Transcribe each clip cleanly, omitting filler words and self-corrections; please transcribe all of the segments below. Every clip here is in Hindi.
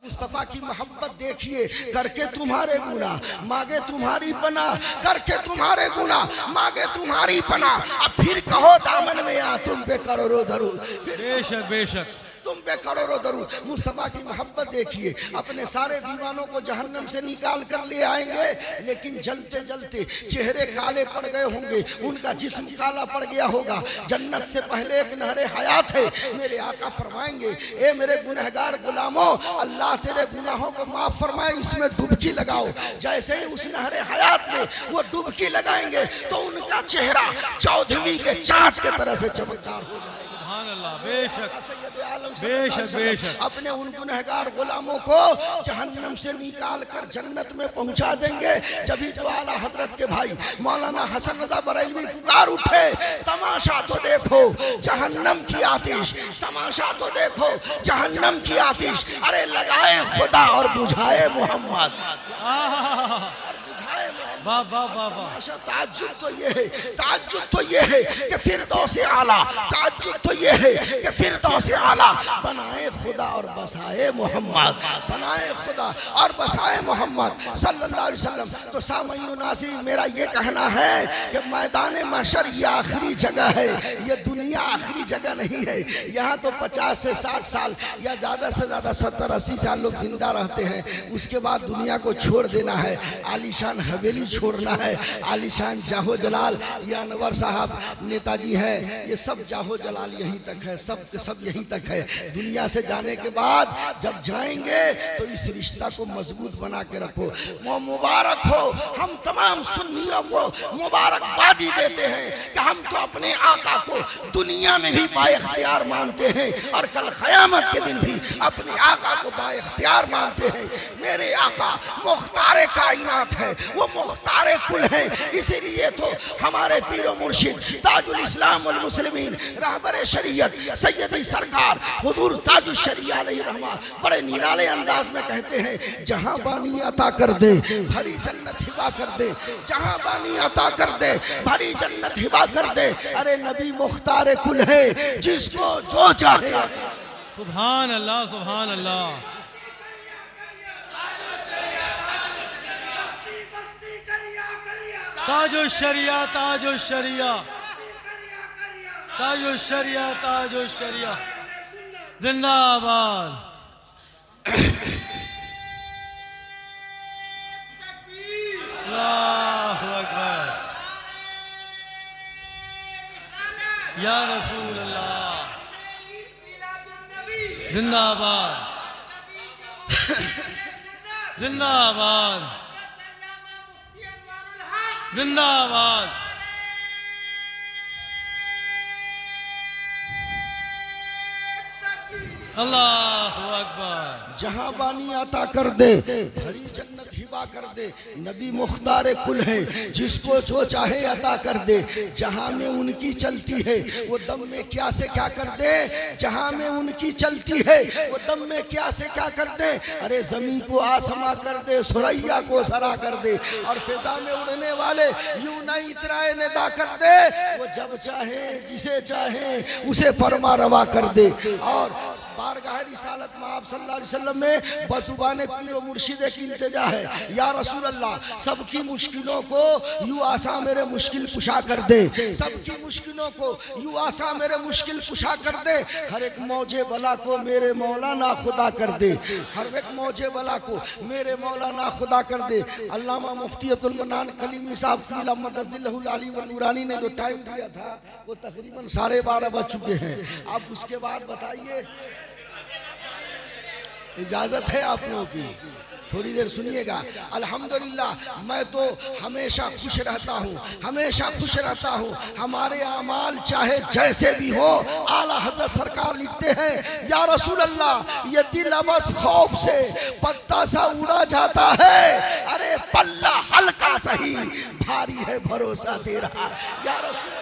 मुस्तफ़ा की मोहब्बत देखिए, करके तुम्हारे गुनाह मांगे तुम्हारी पनाह, करके तुम्हारे गुनाह मांगे तुम्हारी पनाह। अब फिर कहो दामन में आ तुम पे करोड़ों दरूद, बेशक बेशक तुम पे करोड़ों दरूद। मुस्तफ़ा की मोहब्बत देखिए, अपने सारे दीवानों को जहन्नम से निकाल कर ले आएंगे, लेकिन जलते जलते चेहरे काले पड़ गए होंगे, उनका जिस्म काला पड़ गया होगा। जन्नत से पहले एक नहरे हयात है। मेरे आका फरमाएंगे, ए मेरे गुनहगार गुलामों, अल्लाह तेरे गुनाहों को माफ़ फरमाए, इसमें डुबकी लगाओ। जैसे ही उस नहरे हयात में वो डुबकी लगाएंगे तो उनका चेहरा 14वीं के चाँद के तरह से चमकदार हो जाएगा। बेशक बेशक बेशक अपने उन गुनहगार गुलामों को जहन्नम से निकाल कर जन्नत में पहुंचा देंगे। जभी तो आला हजरत के भाई मौलाना हसन रजा बरेलवी पुकार उठे, तमाशा तो देखो जहन्नम की आतिश, तमाशा तो देखो जहन्नम की आतिश। अरे लगाए खुदा और बुझाए मोहम्मद, वाह वाह वाह वाह। ताज्जुब तो ये है, ताज्जुब तो ये है कि फिरदौस आला, ताज्जुब तो ये है कि फिरदौस आला बनाए खुदा और बसाए मोहम्मद, बनाए खुदा और बसाए मोहम्मद सल्लल्लाहु अलैहि वसल्लम। तो सामईन नाज़रीन, मेरा ये कहना है कि मैदान महशर ये आखिरी जगह है, ये दुनिया आखिरी जगह नहीं है। यहाँ तो 50 से 60 साल या ज़्यादा से ज़्यादा 70-80 साल लोग जिंदा रहते हैं, उसके बाद दुनिया को छोड़ देना है। आलीशान हवेली छोड़ना है, आलीशान जाहो जलाल, ये अनवर साहब नेताजी हैं, ये सब जाहो जलाल यहीं तक है, सब के सब यहीं तक है। दुनिया से जाने के बाद जब जाएंगे तो इस रिश्ता को मजबूत बना के रखो। वो मुबारक हो, हम तमाम सुन्नियों को मुबारकबादी देते हैं कि हम तो अपने आका को दुनिया में भी बाइख्तियार मानते हैं और कल क़यामत के दिन भी अपने आका को बाइख्तियार मानते हैं। मेरे आका मुख्तार कायनात है, वो मुख्तार कुल है। इसीलिए तो हमारे पीरो मुर्शिद ताजुल इस्लाम वल मुस्लिमीन रहबर शरीयत सैयदी सरकार हुजूर ताजुल शरीया अलैहि रहमा बड़े निराले अंदाज में कहते हैं, जहां बानी अता कर दे भरी जन्नत हिबा कर दे, जहां बानी अता कर दे भरी जन्नत हिबा कर दे। अरे नबी मुख्तार कुल है, जिसको जो चाहे। सुभान अल्लाह सुभान अल्लाह। ताजो शरिया ताजो शरिया ताजो शरिया ताजो शरिया जिंदाबाद। अल्लाहु अकबर या रसूल अल्लाह जिंदाबाद जिंदाबाद जिंदाबाद। अल्लाहु अकबर। जहां बानी अता कर दे भरी जन्नत हिबा कर दे, नबी मुख्तार कुल है, जिसको जो चाहे अता कर दे। जहां में उनकी चलती है वो दम में क्या से क्या कर दे, जहां में उनकी चलती है वो दम में क्या से क्या कर दे। अरे ज़मीं को आसमां कर दे, सुरैया को सरा कर दे, और फिजा में उड़ने वाले यूं नहीं इतराए निदा कर दे। वो जब चाहे जिसे चाहे उसे फरमा रवा कर दे। और बारगाह रिसालत में आप सल्लल्लाहु अलैहि वसल्लम में बजुबान पीरो मुर्शिद की इल्तिजा है, या रसूल अल्लाह सबकी मुश्किलों को यूं आसा मेरे मुश्किल कुशा कर दे, सबकी मुश्किलों को यूं आसा मेरे मुश्किल कुशा कर दे। हर एक मौजे बला को मेरे मौला ना खुदा कर दे, हर एक मौजे बला को मेरे मौला ना खुदा कर दे। अल्लामा मुफ्ती अब्दुल मन्नान कलीमी साहब अली व नूरानी ने जो टाइम दिया था वो तकरीबन 12:30 बज चुके हैं। आप उसके बाद बताइए, इजाजत है आप लोगों की? थोड़ी देर सुनिएगा। अल्हम्दुलिल्लाह मैं तो हमेशा खुश रहता हूँ, हमेशा खुश रहता हूँ। हमारे अमाल चाहे जैसे भी हो, आला हज़रत सरकार लिखते हैं, या रसूल अल्लाह ये दिल अबस खौफ से पत्ता सा उड़ा जाता है, अरे पल्ला हल्का सही भारी है भरोसा तेरा। या रसूल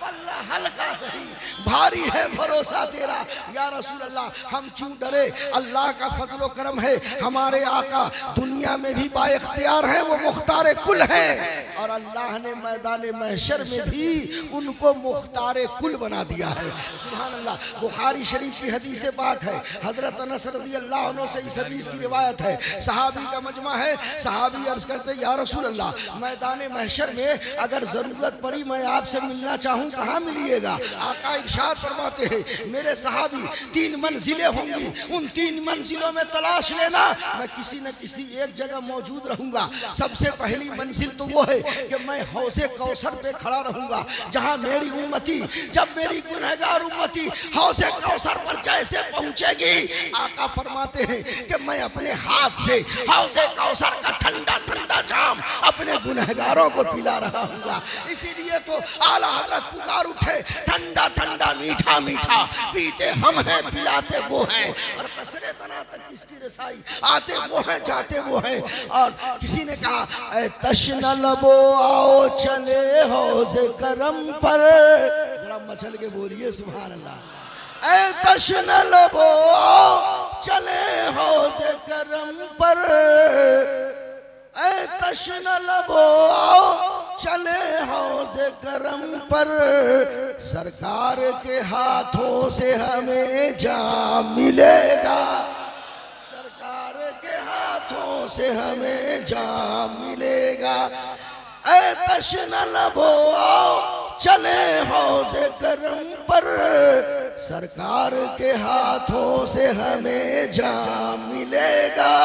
पल्ला हल्का सही, भारी है भरोसा तेरा या रसूल अल्लाह। हम क्यों डरे, अल्लाह का फजलो करम है, हमारे आका दुनिया में भी बाइख्तियार हैं, वो मुख्तार कुल हैं, और अल्लाह ने मैदान महशर में भी उनको मुख्तार कुल बना दिया है। सुभान अल्लाह। बुखारी शरीफ की हदीस पाक है, हजरत अनस रज़ी अल्लाह अन्हु से इस हदीस की रिवायत है। सहाबी का मजमा है, सहाबी अर्ज करते या रसूल अल्लाह, मैदान महशर में अगर जरूरत पड़ी मैं आपसे मिलना चाहूँ कहाँ मिलिएगा? आका इरशाद फरमाते हैं, मेरे सहाबी 3 मंजिलें होंगी, उन 3 मंजिलों में तलाश लेना, मैं किसी न किसी एक जगह मौजूद रहूंगा। सबसे पहली मंजिल तो वो है कि मैं हौज़े कौसर पे खड़ा रहूंगा, जहां मेरी उम्मती, जब मेरी गुनहगार उम्मती हौज़े कौसर पर जैसे पहुंचेगी, आका फरमाते हैं कि मैं अपने हाथ से हौज़े कौसर का ठंडा ठंडा जाम अपने गुनहगारों को पिला रहा हूँगा। इसीलिए तो आला हजरत पुकार उठे, ठंडा ठंडा मीठा मीठा, पीते हम हैं पिलाते वो हैं, और कसरे तना तक किसकी रसाई, आते वो हैं जाते वो हैं। और किसी ने कहा, ऐ तश्न लबो आओ चले हौज़े करम पर, जरा मचल के बोलिए सुभान अल्लाह। ऐ तश्न लबो आओ चले हौज़े करम पर, ऐ तश्न लबो आओ चले हौज़े करम पर, सरकार के हाथों से हमें जाम मिलेगा, सरकार के हाथों से हमें जाम मिलेगा। ऐ तश्न लबो आओ चले हौज़े करम पर, सरकार के हाथों से हमें जाम मिलेगा,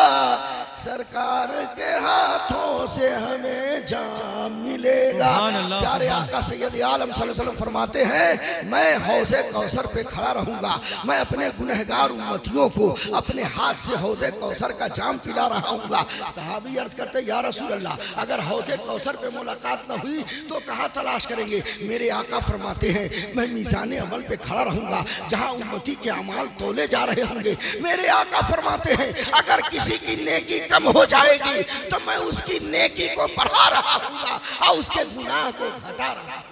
सरकार के हाथों से हमें जाम मिलेगा। प्यारे आका सैयद आलम सल्लल्लाहु अलैहि वसल्लम फरमाते हैं, मैं हौज़े कौसर पे खड़ा रहूंगा, मैं अपने गुनहगार उम्मतियों को अपने हाथ से हौज़े कौसर का जाम पिला रहा हूँगा। सहाबी अर्ज करते या रसूल अल्लाह, अगर हौज़े कौसर पे मुलाकात न हुई तो कहाँ तलाश करेंगे? मेरे आका फरमाते हैं, मैं मीज़ान अमल पे खड़ा रहूंगा, जहाँ उम्मती के अमाल तोले जा रहे होंगे। मेरे आका फरमाते हैं, अगर किसी की नेकी कम हो जाएगी तो मैं उसकी नेकी को बढ़ा रहा हूँगा और उसके गुनाह को घटा रहा हूँ।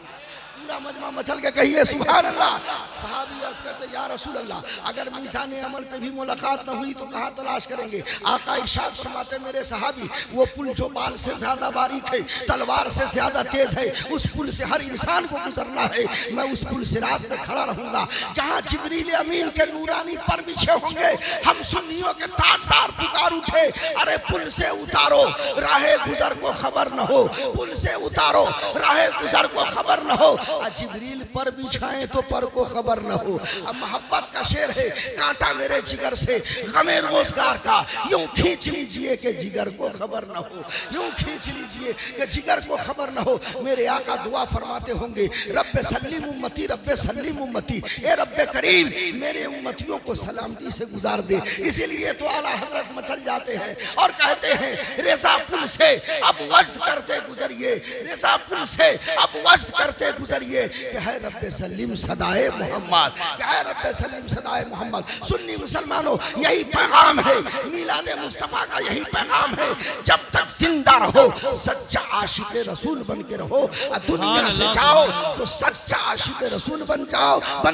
पूरा मजमा मचल के कहिए सुभान अल्लाह। सहाबी अर्ज करते या रसूल अल्लाह, अगर मीज़ान अमल पे भी मुलाकात न हुई तो कहाँ तलाश करेंगे? आका इरशाद फरमाते, मेरे सहाबी, वो पुल जो बाल से ज्यादा बारीक है, तलवार से ज्यादा तेज है, उस पुल से हर इंसान को गुजरना है। मैं उस पुल सिरात पे खड़ा रहूंगा, जहाँ जिब्रील अमीन के नूरानी पर बिछे होंगे। हम सुन्नियों के ताजदार पुकार उठे, अरे पुल से उतारो, राहे गुजर को खबर न हो, पुल से उतारो, राहे गुजर को खबर न हो। जिब्रील पर बिछाएं तो पर को खबर न हो। अब मोहब्बत का शेर है, कांटा मेरे जिगर से गमे रोजगार का, यूं खींच लीजिए कि जिगर को खबर न हो, यूं खींच लीजिए कि जिगर को खबर न हो। मेरे आका दुआ फरमाते होंगे, रब्बे सल्लिम उम्मती, रब्बे सल्लिम उम्मती, ए रब्बे करीम मेरे उम्मतियों को सलामती से गुजार दे। इसीलिए तो आला हजरत मचल जाते हैं और कहते हैं, रेज़ा पुल से अब वज्द करते गुजरिए, रेज़ा पुल से अब वज्द करते गुजरिए, कि है रब्बे सल्लिम सदाए मोहम्मद, कि है रब्बे सल्लिम सदाए मोहम्मद। सुन्नी मुसलमानों, यही पैगाम है मिलाद मुस्तफ़ा का, यही पैगाम है, जब तक जिंदा रहो सच्चा आशिक रसूल बन के रहो, दुनिया से जाओ तो सच्चा आशिक रसूल बन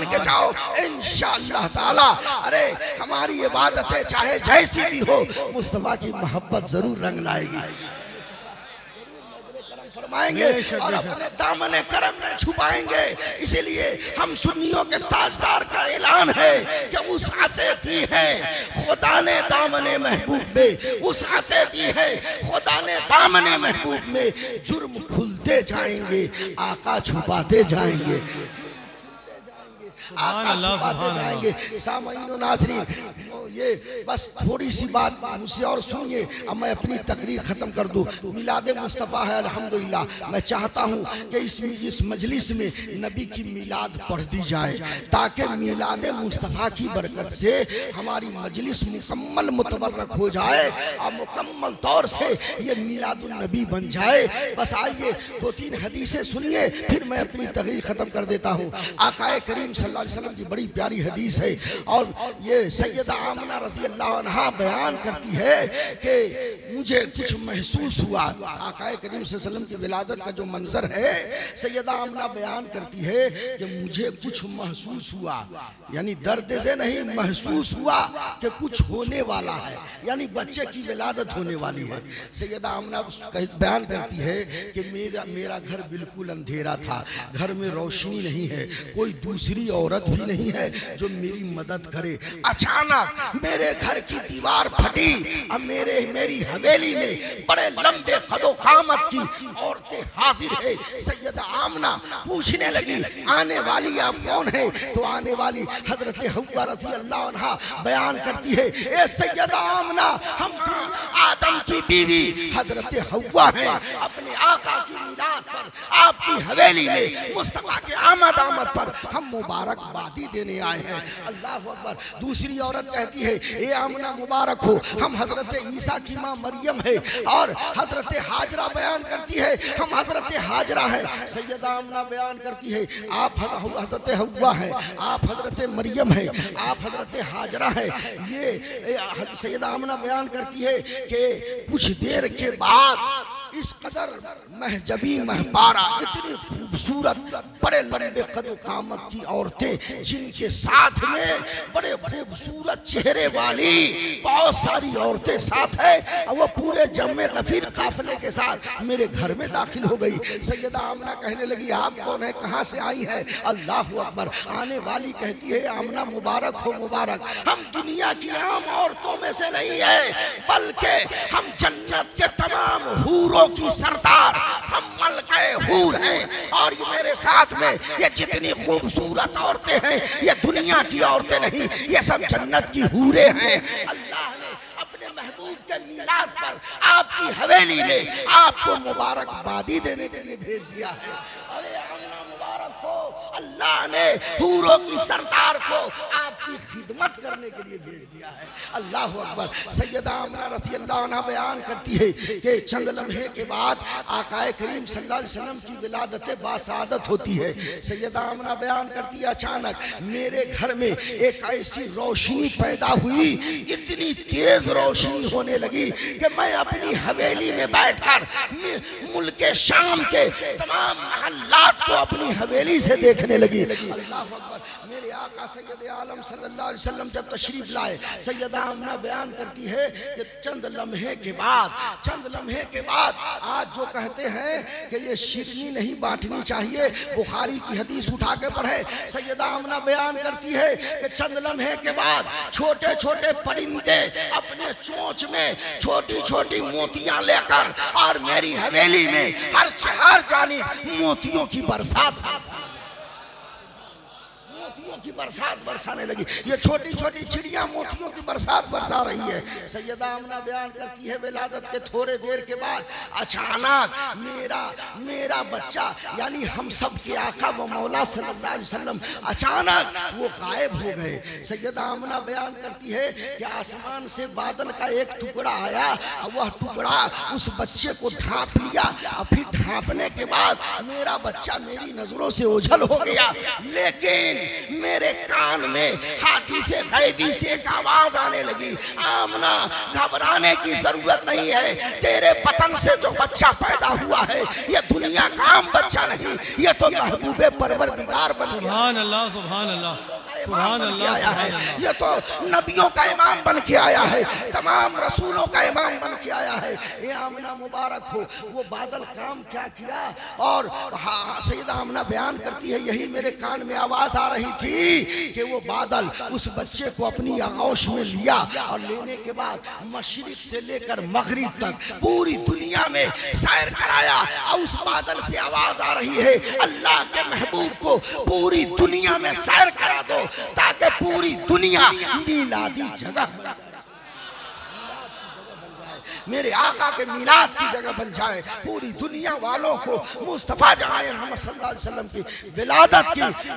के जाओ इंशाअल्लाह ताला। अरे हमारी इबादतें चाहे जैसी भी हो, मुस्तफ़ा की मोहब्बत जरूर रंग लाएगी, फरमाएंगे और अपने दामने करम में छुपाएंगे। इसीलिए हम सुन्नियों के ताजदार का ऐलान है कि उस आते दी है खुदा ने दामने महबूब में, उस आते दी है खुदा ने दामने महबूब में। जुर्म खुलते जाएंगे, आका छुपाते जाएंगे, आका छुपाते जाएंगे। सामईन और नाज़रीन, ये बस थोड़ी सी बात मुझसे और सुनिए, अब मैं अपनी तकरीर ख़त्म कर दूँ। मिलाद मुस्तफ़ा है अल्हम्दुलिल्लाह। मैं चाहता हूँ कि इस मजलिस में नबी की मिलाद पढ़ दी जाए, ताकि मिलाद मुस्तफ़ा की बरकत से हमारी मजलिस मुकम्मल मुतबर्रक हो जाए और मुकम्मल तौर से ये मिलादुन नबी बन जाए। बस आइए 2-3 हदीसें सुनिए, फिर मैं अपनी तकरीर ख़त्म कर देता हूँ। आकाए करीम सल्लल्लाहु अलैहि वसल्लम की बड़ी प्यारी हदीस है, और ये सैयदा आमना रज़ी अल्लाह अन्हा बयान करती है कि मुझे कुछ महसूस हुआ। आका करीम सल्लल्लाहु अलैहि वसल्लम की विलादत का जो मंजर है, सैयदा आमना बयान करती है कि मुझे कुछ महसूस हुआ, यानी दर्द से नहीं, महसूस हुआ कि कुछ होने वाला है, यानी बच्चे की विलादत होने वाली है। सैयदा आमना बयान करती है कि मेरा घर बिल्कुल अंधेरा था, घर में रोशनी नहीं है, कोई दूसरी औरत भी नहीं है जो मेरी मदद करे। अचानक मेरे घर की दीवार फटी, अब मेरी हवेली में बड़े लंबे कदो कामत की औरतें हाजिर है। सैयदा आमना पूछने लगी, आने वाली आप कौन है? तो आने वाली हजरत हव्वा रज़ी अल्लाह अन्हा बयान करती है, ए सैयदा आमना, हम आदम की बीवी हजरत हव्वा हैं। अपने आका की मीरात पर, आपकी हवेली में मुस्तफा के आमद पर हम मुबारकबादी देने आए हैं। अल्लाह अकबर। दूसरी औरत कहती है, ए आमना मुबारक हो, हम हजरत ईसा की माँ मरियम है। और हजरत हाजरा बयान करती है, हम हजरत हाजरा हैं। सैयदा आमना बयान करती है, आप हजरत हव्वा हैं, आप हजरत मरियम हैं, आप हजरत हाजरा हैं। ये सैयदा आमना बयान करती है कि कुछ देर के बाद इस कदर महजबी महपारा, इतनी खूबसूरत बड़े लंबे कदो कामत की औरतें, जिनके साथ में बड़े खूबसूरत चेहरे वाली बहुत सारी औरतें साथ है, और वो पूरे जम्मे गफीर काफिले के साथ मेरे घर में दाखिल हो गई। सैयदा आमना कहने लगी, आप कौन है, कहाँ से आई है? अल्लाह अकबर। आने वाली कहती है, आमना मुबारक हो, मुबारक, हम दुनिया की आम औरतों में से नहीं है, बल्कि हम जन्नत के तमाम हूरों की सरदार, हम मलके हूर हैं। और ये मेरे साथ में ये जितनी खूबसूरत औरतें हैं, ये दुनिया की औरतें नहीं, ये सब जन्नत की हूरें हैं। अल्लाह ने अपने महबूब के मीलाद पर आपकी हवेली में आपको मुबारकबादी देने के लिए भेज दिया है। अरे आमना मुबारक हो, अल्लाह ने हूरों की सरदार को आपकी खिदमत करने के लिए भेज दिया है। अल्लाह अकबर। सैयदा आमना रज़ी अल्लाह अन्हा बयान करती है कि चंद लम्हे के बाद आकाए करीम सल्लल्लाहु अलैहि वसल्लम की विलादत बासादत होती है। सैयदा आमना बयान करती है, अचानक मेरे घर में एक ऐसी रोशनी पैदा हुई, इतनी तेज रोशनी होने लगी कि मैं अपनी हवेली में बैठकर मुल्क शाम के तमाम महल्लात को अपनी हवेली से देखने लगी। अल्लाह अकबर। मेरे आका सैयद आलम सल्लल्लाहु अलैहि वसल्लम जब तशरीफ लाए, सैयदा आमना बयान करती है कि चंद लम्हे के बाद आज जो कहते हैं कि ये शिरनी नहीं बांटनी चाहिए, बुखारी की हदीस उठा के पढ़े। सैयदा आमना बयान करती है कि चंद लम्हे के बाद छोटे छोटे परिंदे अपने चोंच में छोटी छोटी मोतियां लेकर और मेरी हवेली में हर चार जानिब मोतियों की बरसात की बरसात बरसाने लगी। ये छोटी छोटी चिड़िया मोतियों की बरसात बरसा रही है। सैयदा आमना बयान करती है, विलादत के थोड़े देर के बाद अचानक मेरा बच्चा, यानी हम सब के आका व मौला सल्लल्लाहु अलैहि वसल्लम, अचानक वो गायब हो गए। सैयदा आमना बयान करती है कि आसमान से बादल का एक टुकड़ा आया, और वह टुकड़ा उस बच्चे को ढांप लिया, और फिर ढांपने के बाद मेरा बच्चा मेरी नजरों से ओझल हो गया। लेकिन मेरे कान में हातिफे गैबी से एक आवाज आने लगी, आमना घबराने की जरूरत नहीं है, तेरे बतन से जो बच्चा पैदा हुआ है ये दुनिया का आम बच्चा नहीं, ये तो महबूबे परवरदिगार बन गया। सुभान अल्लाह, सुभान अल्लाह, सुभान अल्लाह, आया है। ये तो नबियों का इमाम बन के आया है, तमाम रसूलों का इमाम बन के आया है। ये आमना मुबारक हो। वो बादल काम क्या किया, और सैयदा आमना बयान करती है, यही मेरे कान में आवाज आ रही थी कि वो बादल उस बच्चे को अपनी आगोश में लिया, और लेने के बाद मशरिक से लेकर मगरिब तक पूरी दुनिया में सैर कराया। और उस बादल से आवाज आ रही है, अल्लाह के महबूब को पूरी दुनिया में सैर करा दो, ताकि पूरी दुनिया मीलादी जगह बन जाए। मेरे आका के मिलाद की जगह बन जाए, पूरी दुनिया वालों को मुस्तफ़ा जान रहमत सल्लल्लाहु अलैहि वसल्लम की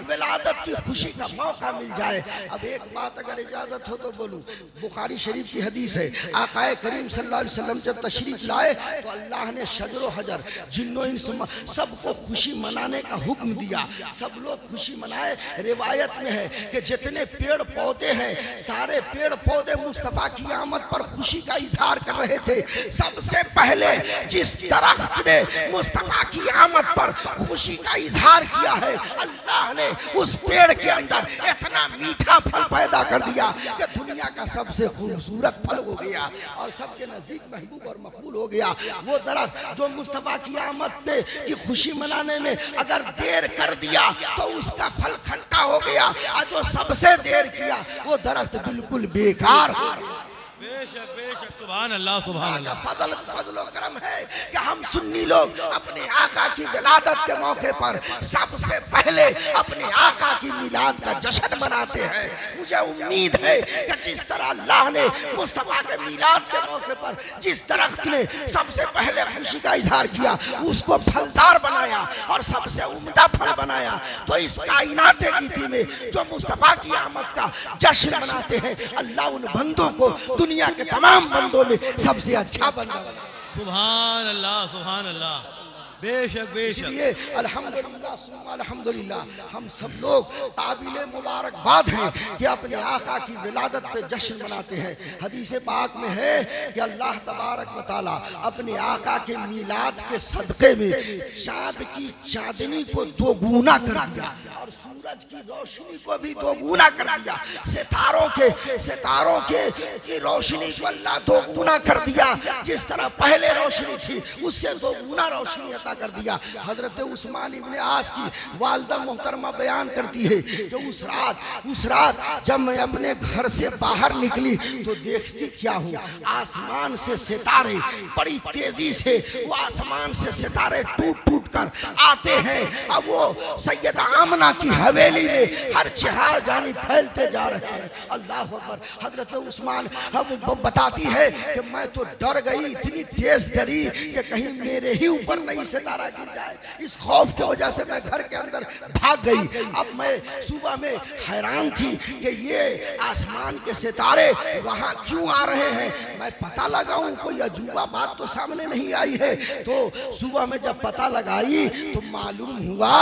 विलादत की खुशी का मौका मिल जाए। अब एक बात अगर इजाज़त हो तो बोलूँ, बुखारी शरीफ की हदीस है, आकाए करीम सल्लल्लाहु अलैहि वसल्लम जब तशरीफ लाए तो अल्लाह ने शजर हजर जिन्नो इंस सबको खुशी मनाने का हुक्म दिया, सब लोग खुशी मनाए। रिवायत में है कि जितने पेड़ पौधे हैं सारे पेड़ पौधे मुस्तफ़ा की आमद पर खुशी का इजहार कर रहे थे। सबसे पहले जिस दरख्त ने मुस्तफ़ा की आमद पर खुशी का इजहार किया है, अल्लाह ने उस पेड़ के अंदर इतना मीठा फल पैदा कर दिया कि दुनिया का सबसे खूबसूरत फल हो गया और सबके नजदीक महबूब और मकबूल हो गया। वो दरख्त जो मुस्तफ़ा की आमद पे की खुशी मनाने में अगर देर कर दिया तो उसका फल खट्टा हो गया, और जो सबसे देर किया वो दरख्त बिल्कुल बेकार हो गया। बेशक सुभान अल्लाह सुभान अल्लाह। फजल और करम है कि हम सुन्नी लोग अपने आका की विलादत के मौके पर सबसे पहले अपने आका की मिलाद का जश्न मनाते हैं। मुझे उम्मीद है कि जिस तरह अल्लाह ने मुस्तफ़ा के मिलाद के मौके पर जिस दरख्त ने सबसे पहले खुशी का इजहार किया उसको फलदार बनाया और सबसे उम्दा फल बनाया, तो इस कायनात गिती में जो मुस्तफ़ा की आमद का जश्न मनाते हैं, अल्लाह उन बंदों को दुनिया के तमाम बंदों में सबसे अच्छा बंदा बना। सुभान अल्लाह सुभान अल्लाह। बेशक इसलिए अल्हम्दुलिल्लाह सुम्मा अल्हम्दुलिल्लाह हम सब लोग काबिले मुबारकबाद हैं कि अपने आका की विलादत पे जश्न मनाते हैं। हदीस पाक में है कि अल्लाह तबारक व तआला अपने आका के मिलाद के सदक़े में चाँद की चांदनी को दोगुना कर दिया और सूरज की रोशनी को भी दोगुना कर दिया। सितारों के की रोशनी को अल्लाह दोगुना कर दिया। जिस तरह पहले रोशनी थी उससे दोगुना रोशनी अता कर दिया। हजरत उस्मान इब्ने आस की वालिदा मोहतरमा बयान करती है कि उस रात जब मैं अपने घर से बाहर निकली तो देखती क्या हूँ, आसमान से सितारे बड़ी तेजी से वो आसमान से सितारे टूट टूट कर आते हैं। अब वो सैयद आमना की हवेली में हर जहाँ जानी फैलते जा रहे हैं। अल्लाह अकबर। हजरत उस्मान हम बताती है कि मैं तो डर गई, इतनी तेज डरी कि कहीं मेरे ही ऊपर नहीं सितारा गिर जाए। इस खौफ की वजह से मैं घर के अंदर भाग गई। अब मैं सुबह में हैरान थी कि ये आसमान के सितारे वहाँ क्यों आ रहे हैं, मैं पता लगाऊं, कोई अजूबा बात तो सामने नहीं आई है। तो सुबह में जब पता लगाई तो मालूम हुआ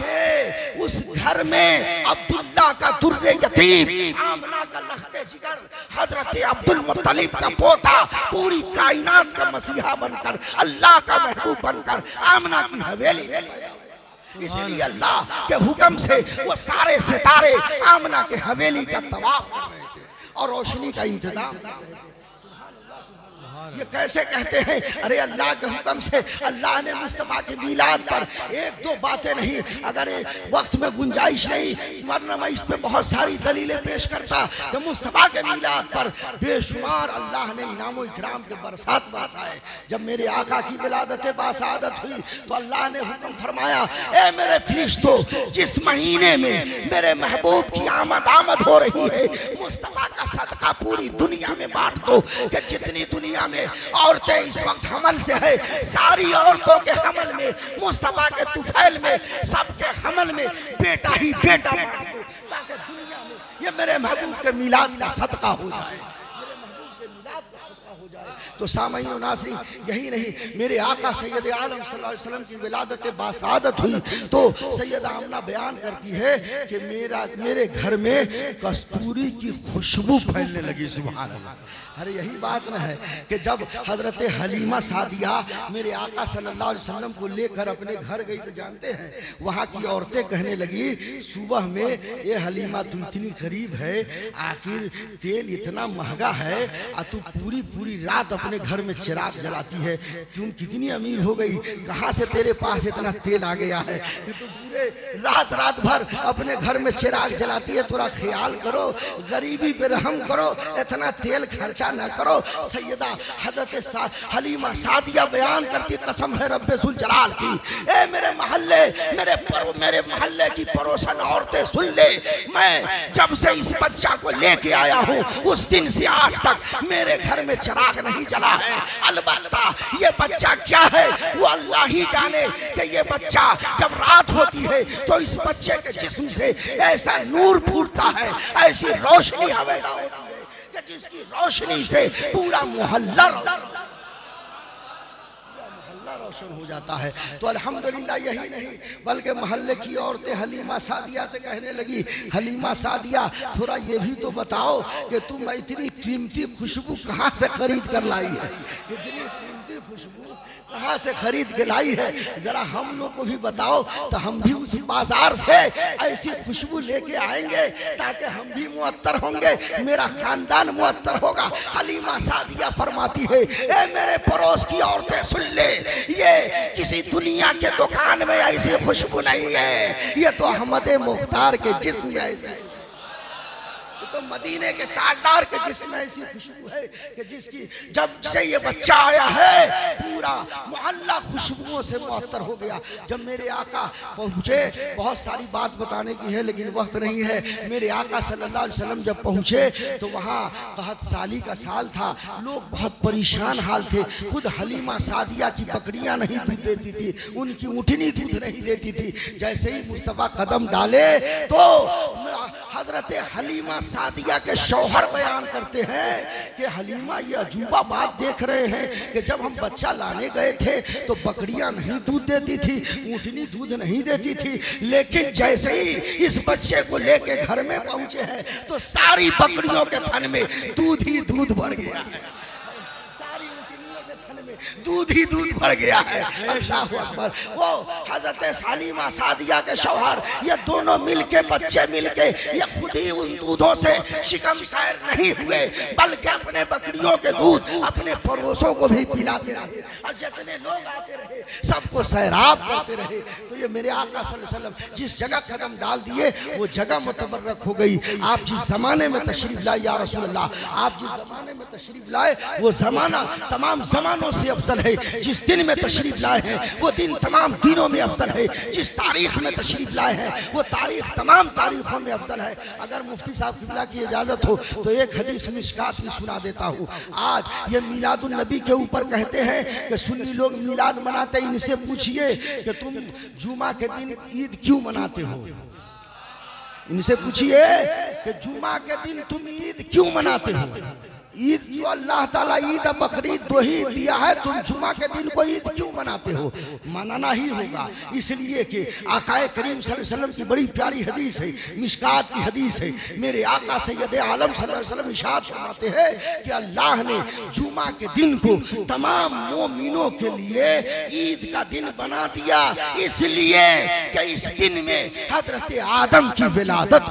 कि उस घर में अब्दुल्ला का दुर्रे यतीम, आमना का लख्ते जिगर, हजरत अब्दुल मुत्तलिब का पोता पूरी कायनात का मसीहा बनकर, अल्लाह का महबूब बनकर आमना की हवेली में पैदा हुआ। इसलिए अल्लाह के हुक्म से वो सारे सितारे आमना के हवेली का तवाफ कर रहे थे और रोशनी का इंतजाम कर रहे थे। ये कैसे कहते हैं? अरे अल्लाह के हुक्म से अल्लाह ने मुस्तफ़ा के मिलाद पर एक दो बातें नहीं, अगर वक्त में गुंजाइश नहीं वरना मैं इस पे बहुत सारी दलीलें पेश करता कि मुस्तफ़ा के मिलाद पर बेशुमार अल्लाह ने इनाम इकराम के बरसात बरसाए। जब मेरे आका की विलादत बासादत हुई तो अल्लाह ने हुक्म फरमाया, ए मेरे फरिश्तों, जिस महीने में मेरे महबूब की आमद हो रही है, मुस्तफ़ा का सदका पूरी दुनिया में बांट दो कि जितनी दुनिया में औरतें इस वक्त हमल से है, सारी औरतों के हमल में, मुस्तफ़ा के तुफैल में, सबके हमल में बेटा ही बेटा बांट दो ताकि दुनिया में ये मेरे महबूब के मिलाद का सदका हो जाए, मेरे महबूब के मिलाद का सदका हो जाए। तो सामईन और नाज़रीन, यही नहीं, मेरे आका सैयद आलम सल्लल्लाहु अलैहि वसल्लम की विलादत बासादत हुई तो सैयद आमना बयान करती है कि मेरे घर में कस्तूरी की खुशबू फैलने लगी। सुभान अल्लाह। अरे यही बात न है कि जब हजरत हलीमा सादिया मेरे आका सल्लल्लाहु अलैहि वसल्लम को लेकर अपने घर गई तो जानते हैं वहाँ की औरतें कहने लगी, सुबह में ये हलीमा तू इतनी गरीब है, आखिर तेल इतना महंगा है और तू पूरी पूरी रात अपने घर में चिराग जलाती है, तुम कितनी अमीर हो गई, कहाँ से तेरे पास इतना तेल आ गया है कि तू पूरे रात भर अपने घर में चिराग जलाती है। थोड़ा ख्याल करो, गरीबी पे रहम करो, इतना तेल खर्चा न करो। सैयदा हजरत हलीमा सादिया बयान करती, कसम है रब्बे जुल जलाल की, ए मेरे मोहल्ले की पड़ोसन औरतें सुन ले, मैं जब से इस बच्चा को लेके आया हूँ उस दिन से आज तक मेरे घर में चिराग नहीं जला है। अलबत्ता ये बच्चा क्या है वो अल्लाह ही जाने कि ये बच्चा जब रात होती है तो इस बच्चे के जिस्म से ऐसा नूर फूटता है, ऐसी रोशनी हवेदा होती है कि जिसकी रोशनी से पूरा मोहल्ला रोशन हो जाता है। तो अल्हम्दुलिल्लाह यही नहीं बल्कि मोहल्ले की औरतें हलीमा सादिया से कहने लगी, हलीमा सादिया थोड़ा ये भी तो बताओ कि तुम इतनी कीमती खुशबू कहाँ से खरीद कर लाई है, इतनी कीमती खुशबू कहाँ से खरीद के लाई है, जरा हम लोग को भी बताओ तो हम भी उस बाजार से ऐसी खुशबू लेके आएंगे ताकि हम भी मुअत्तर होंगे, मेरा खानदान मुअत्तर होगा। हलीमा सादिया फरमाती है, ए मेरे पड़ोस की औरतें सुन ले, ये किसी दुनिया के दुकान में ऐसी खुशबू नहीं है, ये तो अहमद मुख्तार के जिस्म में ऐसी, तो मदीने के ताजदार के जिसमें ऐसी खुशबू है कि जिसकी जब से ये बच्चा आया है पूरा मोहल्ला खुशबुओं से मुअत्तर हो गया। जब मेरे आका पहुँचे, बहुत सारी बात बताने की है लेकिन वक्त नहीं है, मेरे आका सल्लल्लाहु अलैहि वसल्लम जब पहुँचे तो वहाँ कहत साली का साल था, लोग बहुत परेशान हाल थे। खुद हलीमा सादिया की बकरियाँ नहीं दूध देती थी, उनकी ऊँटनी दूध नहीं देती थी। जैसे ही मुस्तफ़ा कदम डाले तो हजरत हलीमा सादिया के शौहर बयान करते हैं कि हलीमा ये अजूबा बात देख रहे हैं कि जब हम बच्चा लाने गए थे तो बकरियां नहीं दूध देती थी, ऊँटनी दूध नहीं देती थी, लेकिन जैसे ही इस बच्चे को लेके घर में पहुंचे हैं तो सारी बकरियों के थन में दूध ही दूध भर गया है, सारी ऊँटनियों के थन में दूध ही दूध भर गया है। अल्लाह अकबर। वो हजरत हलीमा सादिया के शौहर ये दोनों मिलके, बच्चे मिलके ये खुद ही उन दूधों से शिकम सैर नहीं हुए बल्कि अपने बकरियों के दूध अपने पड़ोसों को भी पिलाते रहे और जितने लोग आते रहे सबको सैराब करते रहे। तो ये मेरे आका सल्लल्लाहु अलैहि वसल्लम जिस जगह कदम डाल दिए वो जगह मुतबर्रक हो गई। आप जिस जमाने में तशरीफ लाए या रसूल अल्लाह, आप जिस जमाने में तशरीफ लाए वो जमाना तमाम जमानों से अफजल है। जिस दिन में तशरीफ लाए हैं वो दिन तमाम दिनों में अफजल है। जिस तारीख में तशरीफ लाए हैं वो तारीख तमाम तारीखों में अफजल है। अगर मुफ्ती साहब किबला की इजाज़त हो तो एक हदीस मिशकात ही सुना देता हूँ। आज ये मिलादुन नबी के ऊपर कहते हैं कि सुन्नी लोग मिलाद मनाते, इनसे पूछिए कि तुम जुमा के दिन ईद क्यों मनाते हो, इनसे पूछिए कि जुमा के दिन तुम ईद क्यों मनाते हो। ईद जो अल्लाह ताला ईद बकरीद दो ही दिया है, तुम जुमा के दिन को ईद क्यों मनाते हो। मनाना ही होगा इसलिए कि आकाए करीम सल्लल्लाहु अलैहि वसल्लम की बड़ी प्यारी हदीस है, मिशकात की हदीस है। मेरे आका सैयद आलम सल्लल्लाहु अलैहि वसल्लम इरशाद फरमाते हैं कि अल्लाह ने जुमा के दिन को तमाम मोमिनों के लिए ईद का दिन बना दिया, इसलिए कि इस दिन में हजरत आदम की विलादत।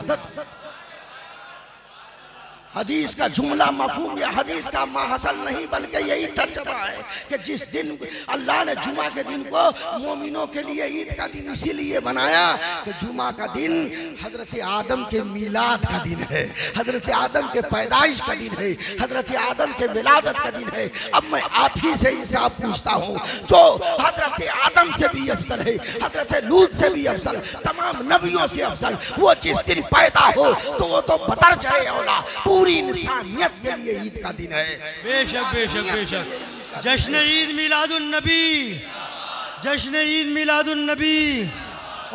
हदीस का जुमला मफहूम या हदीस का माहसल नहीं बल्कि यही तर्जमा है कि जिस दिन अल्लाह ने जुमा के दिन को मोमिनों के लिए ईद का दिन इसीलिए बनाया कि जुमा का दिन हजरत आदम के मिलाद का दिन है, हजरत आदम के पैदाइश का दिन है, हजरत आदम के विलादत का दिन है। अब मैं आप ही से इंसाफ पूछता हूँ, जो हजरत आदम से भी अफसल है, हजरत लूत से भी अफसल, तमाम नबियों से अफसल, वो जिस दिन पैदा हो तो वो तो बतर जाए औला, पूरी इंसानियत के लिए ईद का दिन है। बेशक बेशक बेशक। जश्न ईद मिलादुन नबी, जश्न ईद मिलादुन नबी,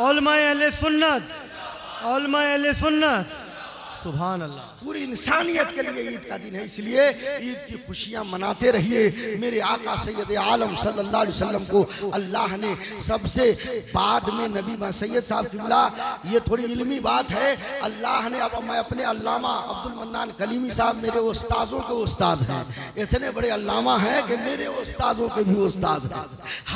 उलमाए अहले सुन्नत, उलमाए अहले सुन्नत, सुभान अल्लाह। पूरी इंसानियत के लिए ईद का दिन है, इसलिए ईद की खुशियां मनाते रहिए। मेरे आका सैयद आलम सल्लल्लाहु अलैहि वसल्लम को अल्लाह ने सबसे बाद में नबी बना। सैयद साहब किबला ये थोड़ी इल्मी बात है, अल्लाह ने, अब मैं अपने अल्लामा अब्दुल मन्नान कलीमी साहब मेरे उस्तादों के उस्ताद हैं, इतने बड़े अल्लामा हैं कि मेरे उस्तादों के भी उस्ताद हैं।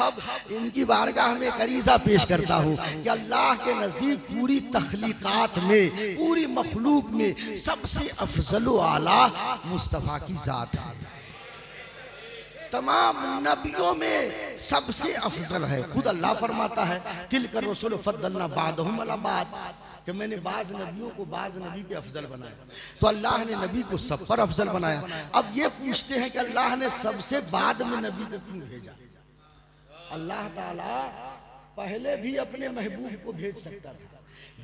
अब इनकी बारगाह में करीज़ा पेश करता हूँ कि अल्लाह के नज़दीक पूरी तख्लीक़ात में, पूरी मखलूक में सबसे अफजल आला मुस्तफ़ा की ज़ात है। तमाम नबियों में सबसे अफजल है। खुद अल्लाह फरमाता है तिलकर रसूल फद्दलना बादहुम अला बाद, कि मैंने बाज़ नबियों को बाज़ नबी पे अफजल बनाया। तो अल्लाह ने नबी को सब पर अफजल बनाया। अब ये पूछते हैं कि अल्लाह ने सबसे बाद में नबी को क्यों भेजा। अल्लाह ताला पहले भी अपने महबूब को भेज सकता था,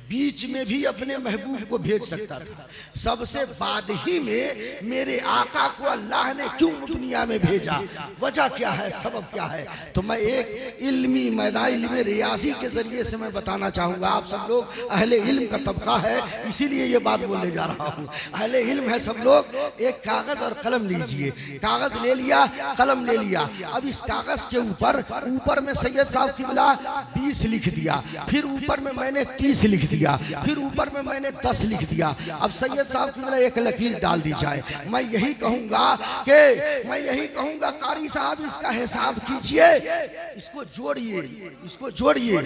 बीच में भी अपने महबूब को भेज सकता था, सबसे बाद ही में मेरे आका को अल्लाह ने क्यों दुनिया में भेजा, वजह क्या है, सबब क्या है। तो मैं एक इल्मी मैदान इल्म रियाजी के जरिए से मैं बताना चाहूँगा। आप सब लोग अहले इल्म का तबका है, इसीलिए ये बात बोलने जा रहा हूँ। अहले इल्म है सब लोग। एक कागज़ और कलम लीजिए, कागज़ ले लिया, कलम ले लिया। अब इस कागज़ के ऊपर में सैयद साहब क़िबला 20 लिख दिया, फिर ऊपर में मैंने 30 लिख दिया, फिर ऊपर में मैंने 10 लिख दिया। अब सैयद साहब क़िबला एक लकीर डाल दी जाए। मैं यही कहूँगा कारी साहब इसका हिसाब कीजिए, इसको जोड़िए।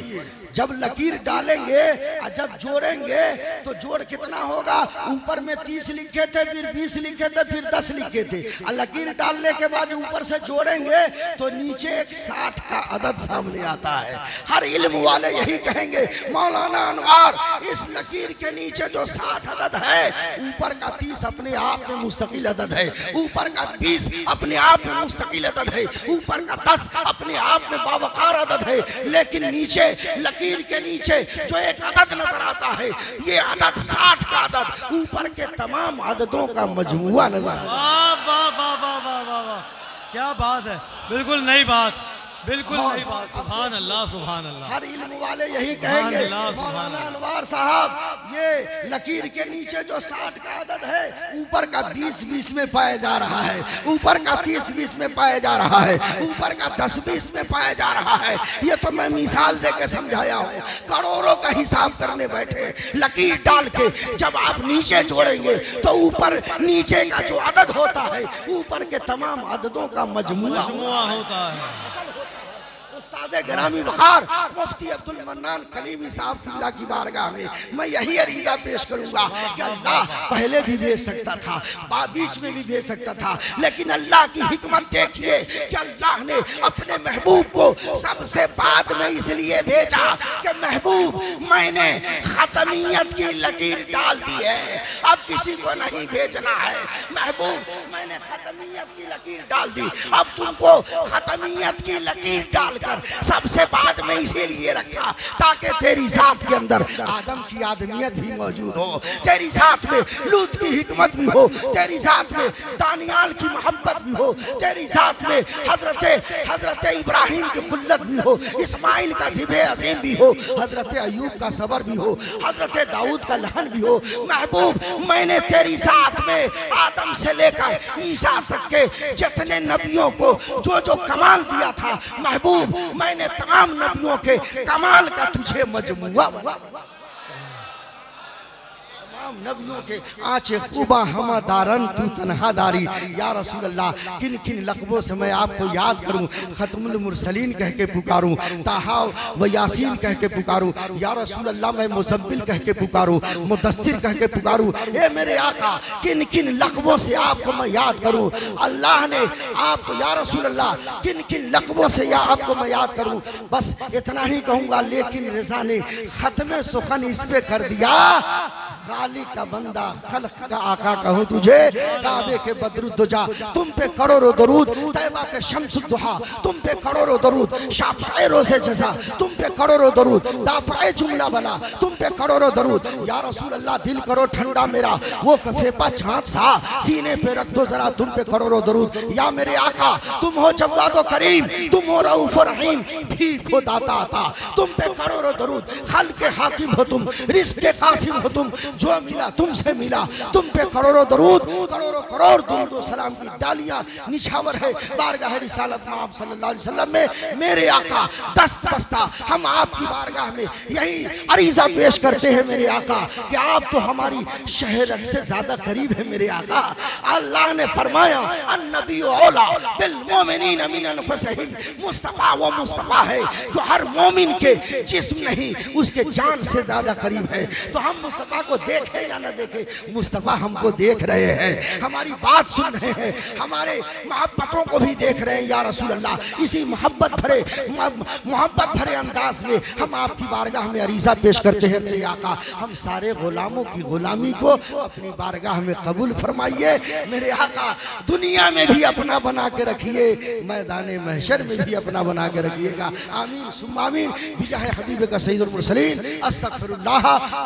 जब लकीर डालेंगे और जब जोड़ेंगे तो जोड़ कितना होगा, ऊपर में 30 लिखे थे, फिर 20 लिखे थे, फिर 10 लिखे थे। और लकीर डालने के बाद ऊपर से जोड़ेंगे तो नीचे एक 60 का अदद सामने आता है। हर इल्म वाले यही कहेंगे, मौलाना अनवार इस लकीर के नीचे जो 60 अदद है, ऊपर का 30 अपने आप में मुस्तकिल अदद है, ऊपर का 20 अपने आप में मुस्तकिल अदद है, ऊपर का 10 अपने आप में बावकार अदद है। लेकिन नीचे लकीर के नीचे जो एक अदद नजर आता है, ये अदद 60 का अदद ऊपर के तमाम अददों का मजमुआ नजर आता है। वाह वाह वाह वाह वाह वाह, क्या बात है, बिल्कुल नई बात, बिल्कुल नई बात। सुभान अल्लाह, सुभान अल्लाह। हर इल्म वाले यही कहेंगे, मौलाना अनवार साहब ये लकीर के नीचे जो 60 का अदद है, ऊपर का 20-20 में पाया जा रहा है, ऊपर का 30-20 में पाया जा रहा है, ऊपर का 10-20 में पाया जा रहा है। ये तो मैं मिसाल दे के समझाया हूँ। करोड़ों का हिसाब करने बैठे, लकीर डाल के जब आप नीचे जोड़ेंगे तो ऊपर नीचे का जो अदद होता है, ऊपर के तमाम अददों का मजमुआ होता है। उस्ताद ग्रामी वक़ार मुफ्ती अब्दुल मन्नान कलीमी साहब क़िबला की बारगाह में मैं यही अरीज़ा पेश करूंगा कि अल्लाह पहले भी भेज सकता था, बीच में भी भेज सकता था, लेकिन अल्लाह की हिकमत देखिए कि अल्लाह ने अपने महबूब को सबसे बाद में इसलिए भेजा कि महबूब मैंने खतमियत की लकीर डाल दी है, अब किसी को नहीं भेजना है। महबूब मैंने खतमियत की लकीर डाल दी, अब तुमको खतमियत की लकीर डाल सबसे बाद में इसीलिए रखा ताकि तेरी जात के अंदर आदम की आदमियत भी मौजूद हो, तेरी जात में लूत की हिकमत भी हो, तेरी जात में दानियाल की मोहब्बत भी हो, तेरी जात में हजरत इब्राहिम की खुल्लत भी हो, इस्माइल का ज़िबे अज़ीम भी हो, हजरत अयूब का सबर भी हो, हजरत दाऊद का लहन भी हो। महबूब मैंने तेरी जात में आदम से लेकर ईसा तक के जितने नबियों को जो जो कमाल दिया था, महबूब मैंने तमाम नबियों के कमाल का तुझे मजमुआ बना, तमाम नबियों के आँचे खूबा हमा दारन तू तनहा दारी। या रसूल अल्लाह किन किन लक़बों से मैं आपको याद करूं, ख़त्मुल मुरसलीन कह के पुकारूं, ताहा व यासीन कह के पुकारूं, या रसूल अल्लाह मैं मुज़म्मिल कह के पुकारूं, मुदस्सिर कह के पुकारूं। ए मेरे आका किन किन लक़बों से आपको मैं याद करूं। अल्लाह ने आपको या रसूल अल्लाह किन किन लक़बों से या आपको मैं याद करूं। बस इतना ही कहूँगा, लेकिन रज़ा ने ख़त्म सुखन इस पे कर दिया, खालिक का बंदा खल्क का आका कहूँ तुझे, काबे के बदरुद्दुजा तुम पे करोड़ों दरूद, तैबा के शम्सुद्दुहा तुम पे करोड़ों दरूद, शाफ़ाए रोज़े जज़ा तुम पे करोड़ों दरूद, दाफ़ाए जुमला बला तुम पे करोड़ों दरूद। या रसूल अल्लाह दिल करो ठंडा मेरा, वो कफेपा छाँट सा सीने पे रख दो जरा, तुम पे करोड़ों दरूद। या मेरे आका तुम हो जव्वाद करीम, तुम हो रऊफ़ रहीम, भीख हो दाता आता, तुम पे करोड़ों दरूद। खल्क़ के हाकिम हो तुम, रिज़्क़ के कासिम हो तुम, जो मिला तुमसे मिला, तुम पे करोड़ों दरूद, करोड़ों करोड़ दुरूद व सलाम की डालियां निछावर है बारगाह रिसालत में आप सल्लल्लाहु अलैहि वसल्लम में। मेरे आका दस्त बस्ता हम आपकी बारगाह में यही अरीज़ा पेश करते हैं मेरे आका कि आप तो हमारी शहर से ज्यादा करीब है मेरे आका। अल्लाह ने फरमाया अन्नबी औला बिल मोमिनीन मिन अनफुसिहिम, मुस्तफ़ा वो मुस्तफ़ा है जो हर मोमिन के जिस्म नहीं उसके जान से ज्यादा करीब है। तो हम मुस्तफ़ा को देखे या ना देखे, मुस्तफ़ा हमको देख रहे हैं, हमारी बात सुन रहे हैं, हमारे मोहब्बतों को भी ही देख रहे हैं या रसूल अल्लाह। इसी मोहब्बत भरे अंदाज में हम आपकी बारगाह में अरीज़ा पेश करते हैं मेरे आका, हम सारे गुलामों की गुलामी को अपनी बारगाह में कबूल फरमाइए मेरे आका। दुनिया में भी अपना बना के रखिए, मैदान महशर में भी अपना बना के रखिएगा। आमीन सुम्मा आमीन बिजाह हबीब का सैयदुल मुरसलीन अस्तगफिरुल्लाह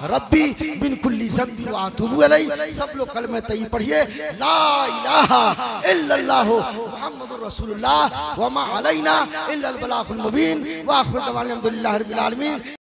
रब्बी मिन कुल्ली ज़ंबी व अतूबु अलैहि। सब लोग कलमा तय्यब पढ़िए, ला इलाहा इल्लल्लाहु मुहम्मदुर रसूलुल्लाह व मा अलैना इल्लल बलागुल मुबीन व आखिरु दअवाना अल्हम्दुलिल्लाहि रब्बिल आलमीन।